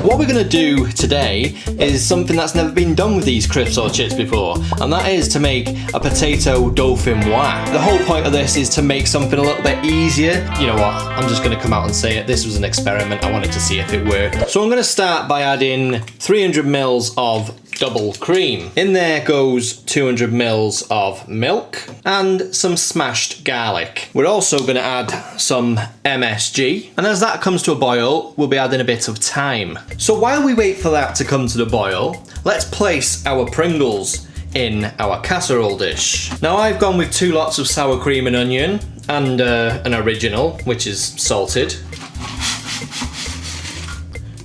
What we're going to do today is something that's never been done with these crisps or chips before, and that is to make a potato dauphinoise. The whole point of this is to make something a little bit easier. You know what, I'm just going to come out and say it. This was an experiment. I wanted to see if it worked. So I'm going to start by adding 300 mils of double cream. In there goes 200 mils of milk and some smashed garlic. We're also going to add some MSG, and as that comes to a boil, we'll be adding a bit of thyme. So while we wait for that to come to the boil, let's place our Pringles in our casserole dish. Now I've gone with 2 lots of sour cream and onion and an original, which is salted.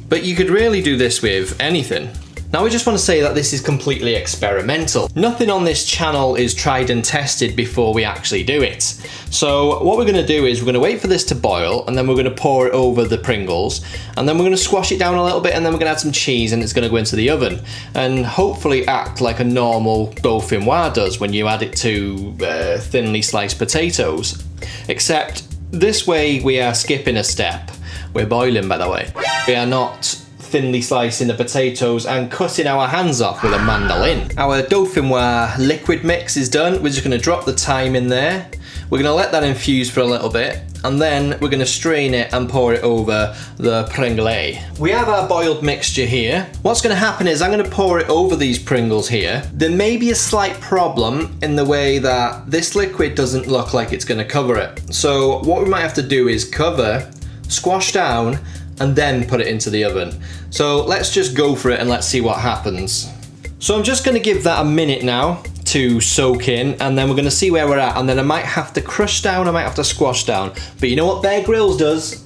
But you could really do this with anything. Now I just want to say that this is completely experimental. Nothing on this channel is tried and tested before we actually do it. So what we're going to do is we're going to wait for this to boil, and then we're going to pour it over the Pringles, and then we're going to squash it down a little bit, and then we're going to add some cheese, and it's going to go into the oven and hopefully act like a normal dauphinoise does when you add it to thinly sliced potatoes. Except this way we are skipping a step. We're boiling, by the way. We are not thinly slicing the potatoes and cutting our hands off with a mandolin. Our dauphinoise liquid mix is done. We're just going to drop the thyme in there. We're going to let that infuse for a little bit, and then we're going to strain it and pour it over the Pringles. We have our boiled mixture here. What's going to happen is I'm going to pour it over these Pringles here. There may be a slight problem in the way that this liquid doesn't look like it's going to cover it. So what we might have to do is cover, squash down, and then put it into the oven. So let's just go for it and let's see what happens. So I'm just going to give that a minute now to soak in, and then we're going to see where we're at, and then I might have to crush down, I might have to squash down. But you know what Bear Grylls does?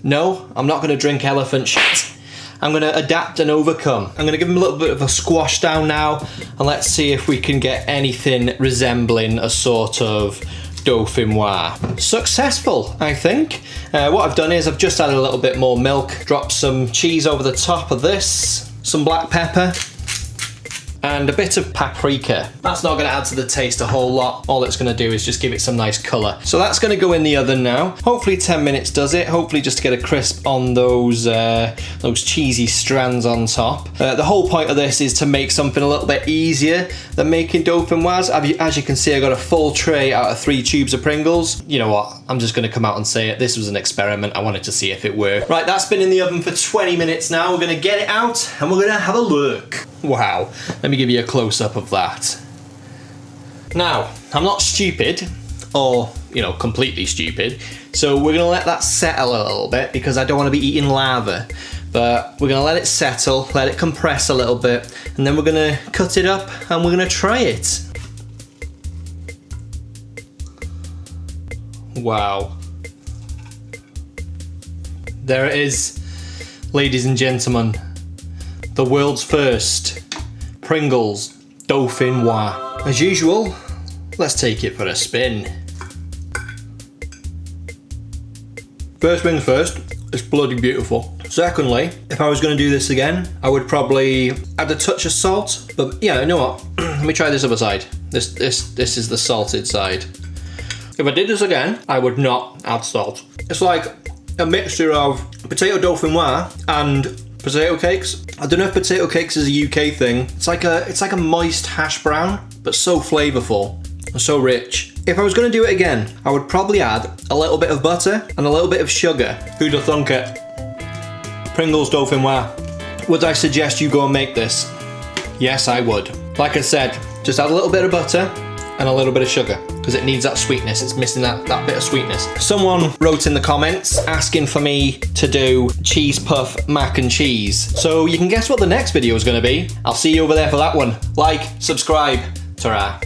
No, I'm not going to drink elephant shit. I'm going to adapt and overcome. I'm going to give him a little bit of a squash down now, and let's see if we can get anything resembling a sort of dauphinoise. Successful, I think. What I've done is I've just added a little bit more milk, dropped some cheese over the top of this, some black pepper, and a bit of paprika. That's not going to add to the taste a whole lot. All it's going to do is just give it some nice colour. So that's going to go in the oven now. Hopefully 10 minutes does it. Hopefully just to get a crisp on those cheesy strands on top. The whole point of this is to make something a little bit easier than making dauphinoise. As you can see, I got a full tray out of 3 tubes of Pringles. You know what? I'm just going to come out and say it. This was an experiment. I wanted to see if it worked. Right, that's been in the oven for 20 minutes now. We're going to get it out and we're going to have a look. Wow. Let me give you a close-up of that. Now, I'm not stupid, or, you know, completely stupid, so we're gonna let that settle a little bit because I don't want to be eating lava. But we're gonna let it settle, let it compress a little bit, and then we're gonna cut it up and we're gonna try it. Wow. There it is, ladies and gentlemen. The world's first Pringles dauphinoise. As usual, let's take it for a spin. First things first, it's bloody beautiful. Secondly, if I was going to do this again, I would probably add a touch of salt. But yeah, you know what? Let me try this other side. This is the salted side. If I did this again, I would not add salt. It's like a mixture of potato dauphinoise and potato cakes. I don't know if potato cakes is a UK thing. It's like a moist hash brown, but so flavourful and so rich. If I was going to do it again, I would probably add a little bit of butter and a little bit of sugar. Who'd have thunk it? Pringles dauphinoise. Would I suggest you go and make this? Yes, I would. Like I said, just add a little bit of butter and a little bit of sugar, because it needs that sweetness. It's missing that bit of sweetness. Someone wrote in the comments asking for me to do cheese puff mac and cheese. So you can guess what the next video is going to be. I'll see you over there for that one. Like, subscribe, ta-ra.